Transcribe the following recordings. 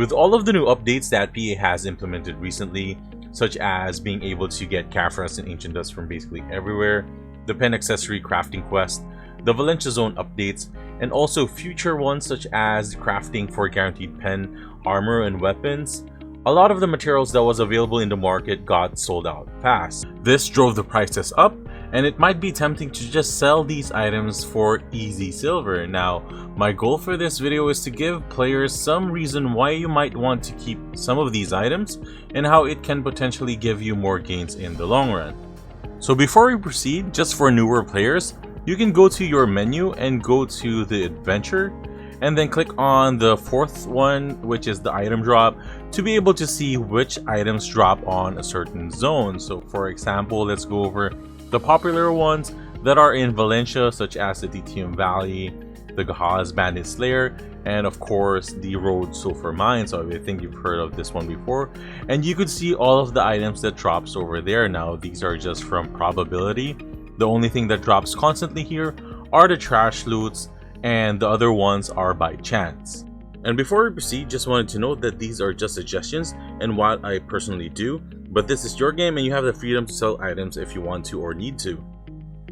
With all of the new updates that PA has implemented recently, such as being able to get Karfras and Ancient Dust from basically everywhere, the pen accessory crafting quest, the Valencia Zone updates, and also future ones such as crafting for guaranteed pen, armor, and weapons, a lot of the materials that was available in the market got sold out fast. This drove the prices up, and it might be tempting to just sell these items for easy silver. Now, my goal for this video is to give players some reason why you might want to keep some of these items and how it can potentially give you more gains in the long run. So before we proceed, just for newer players, you can go to your menu and go to the adventure and then click on the fourth one, which is the item drop, to be able to see which items drop on a certain zone. So for example, let's go over the popular ones that are in Valencia, such as the DTM Valley, the Gahaz Bandit Slayer, and of course the Road Sulfur Mine. So I think you've heard of this one before, and you could see all of the items that drops over there. Now these are just from probability. The only thing that drops constantly here are the trash loots, and the other ones are by chance. And before we proceed, just wanted to note that these are just suggestions and what I personally do, but this is your game and you have the freedom to sell items if you want to or need to.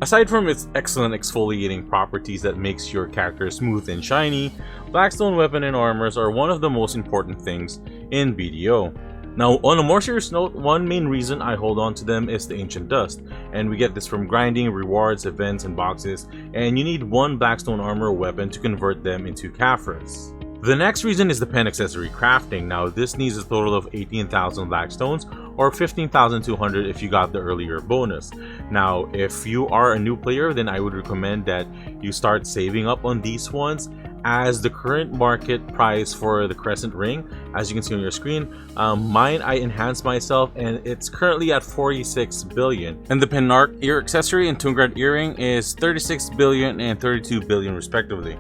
Aside from its excellent exfoliating properties that makes your character smooth and shiny, Blackstone weapon and armors are one of the most important things in BDO. Now, on a more serious note, one main reason I hold on to them is the Ancient Dust, and we get this from grinding, rewards, events, and boxes, and you need one Blackstone armor or weapon to convert them into Karfras. The next reason is the pen accessory crafting. Now, this needs a total of 18,000 Blackstones or 15,200 if you got the earlier bonus. Now, if you are a new player, then I would recommend that you start saving up on these ones, as the current market price for the Crescent Ring, as you can see on your screen, mine I enhanced myself and it's currently at 46 billion. And the Penarch ear accessory and Tungrad earring is 36 billion and 32 billion respectively.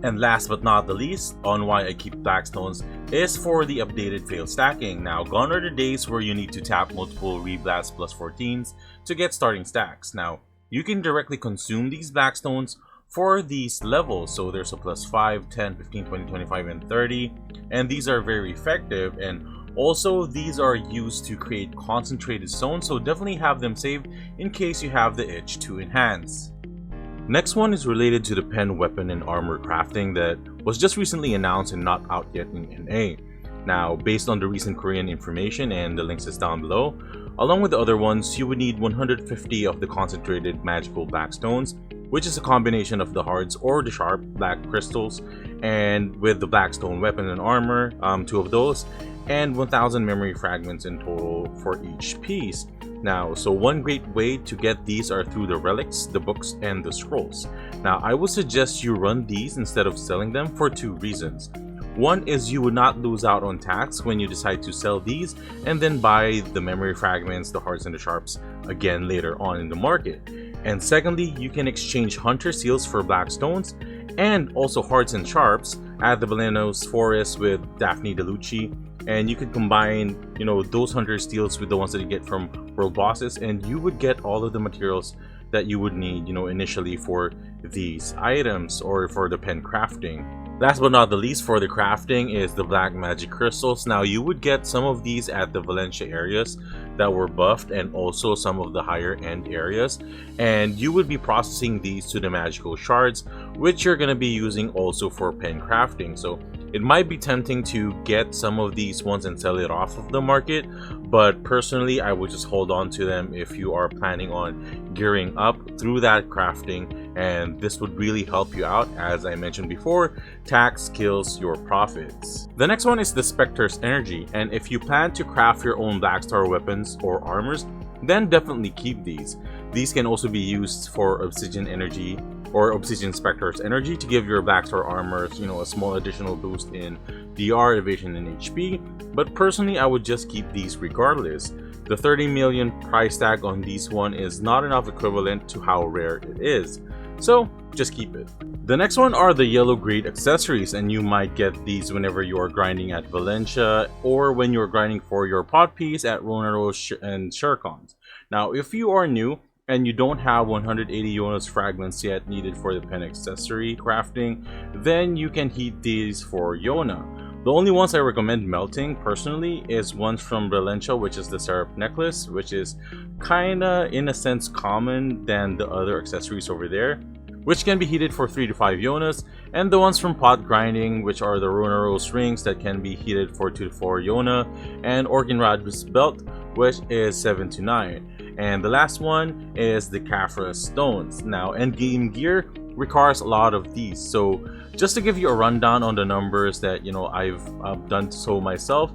And last but not the least, on why I keep Blackstones, is for the updated fail stacking. Now, gone are the days where you need to tap multiple Reblast plus 14s to get starting stacks. Now, you can directly consume these Blackstones for these levels. So there's a plus 5, 10, 15, 20, 25, and 30. And these are very effective. And also, these are used to create concentrated zones. So definitely have them saved in case you have the itch to enhance. Next one is related to the pen, weapon, and armor crafting that was just recently announced and not out yet in NA. Now, based on the recent Korean information, and the links is down below, along with the other ones, you would need 150 of the concentrated magical Blackstones, which is a combination of the hards or the sharp black crystals, and with the Blackstone weapon and armor, 2 of those, and 1000 memory fragments in total for each piece. Now, so one great way to get these are through the relics, the books, and the scrolls. Now, I would suggest you run these instead of selling them for 2 reasons. One is you would not lose out on tax when you decide to sell these and then buy the memory fragments, the hearts, and the sharps again later on in the market. And secondly, you can exchange hunter seals for Blackstones and also hearts and sharps at the Balenos Forest with Daphne Delucci. And you could combine, those hunter steals with the ones that you get from world bosses, and you would get all of the materials that you would need, initially for these items or for the pen crafting. Last but not the least, for the crafting is the black magic crystals. Now, you would get some of these at the Valencia areas that were buffed and also some of the higher end areas, and you would be processing these to the magical shards, which you're going to be using also for pen crafting. So it might be tempting to get some of these ones and sell it off of the market, but personally I would just hold on to them if you are planning on gearing up through that crafting, and this would really help you out. As I mentioned before, tax kills your profits. The next one is the Spectre's Energy, and if you plan to craft your own Blackstar weapons or armors, then definitely keep these. These can also be used for Obsidian Energy or Obsidian Spectre's Energy to give your Blackstar armors, a small additional boost in DR, evasion, and HP, but personally I would just keep these regardless. The 30 million price tag on these one is not enough equivalent to how rare it is, so just keep it. The next one are the yellow grade accessories, and you might get these whenever you are grinding at Valencia or when you're grinding for your pot piece at Ronaro and Sherkons. Now, if you are new and you don't have 180 Jonas fragments yet needed for the pen accessory crafting, then you can heat these for Yona. The only ones I recommend melting personally is ones from Valencia, which is the Seraph necklace, which is kinda in a sense common than the other accessories over there, which can be heated for 3 to 5 Yonas, and the ones from pot grinding, which are the Rona Rose rings that can be heated for 2 to 4 Yona, and Organrad's belt, which is 7 to 9. And the last one is the Karfras stones. Now, endgame gear requires a lot of these, so just to give you a rundown on the numbers that I've done so myself.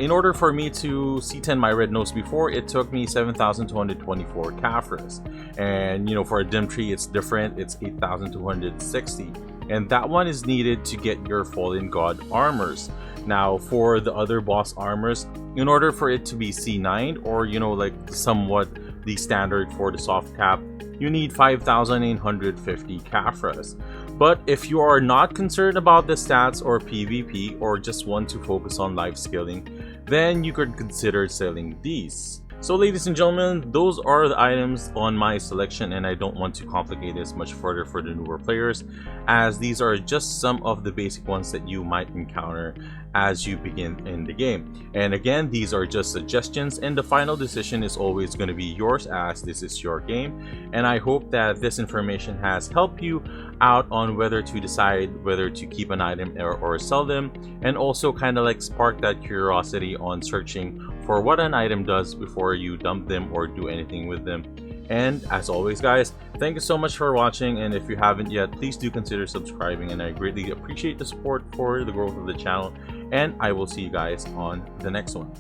In order for me to C10 my red nose before, it took me 7,224 Karfras, and for a dim tree it's different, it's 8,260, and that one is needed to get your fallen god armors. Now for the other boss armors, in order for it to be C9 or like somewhat the standard for the soft cap, you need 5,850 Karfras. But if you are not concerned about the stats or PvP, or just want to focus on life scaling, then you could consider selling these. So ladies and gentlemen, those are the items on my selection, and I don't want to complicate this much further for the newer players, as these are just some of the basic ones that you might encounter as you begin in the game. And again, these are just suggestions, and the final decision is always going to be yours, as this is your game. And I hope that this information has helped you out on whether to decide whether to keep an item or sell them, and also kind of like spark that curiosity on searching for what an item does before you dump them or do anything with them. And as always guys, thank you so much for watching, and if you haven't yet, please do consider subscribing, and I greatly appreciate the support for the growth of the channel, and I will see you guys on the next one.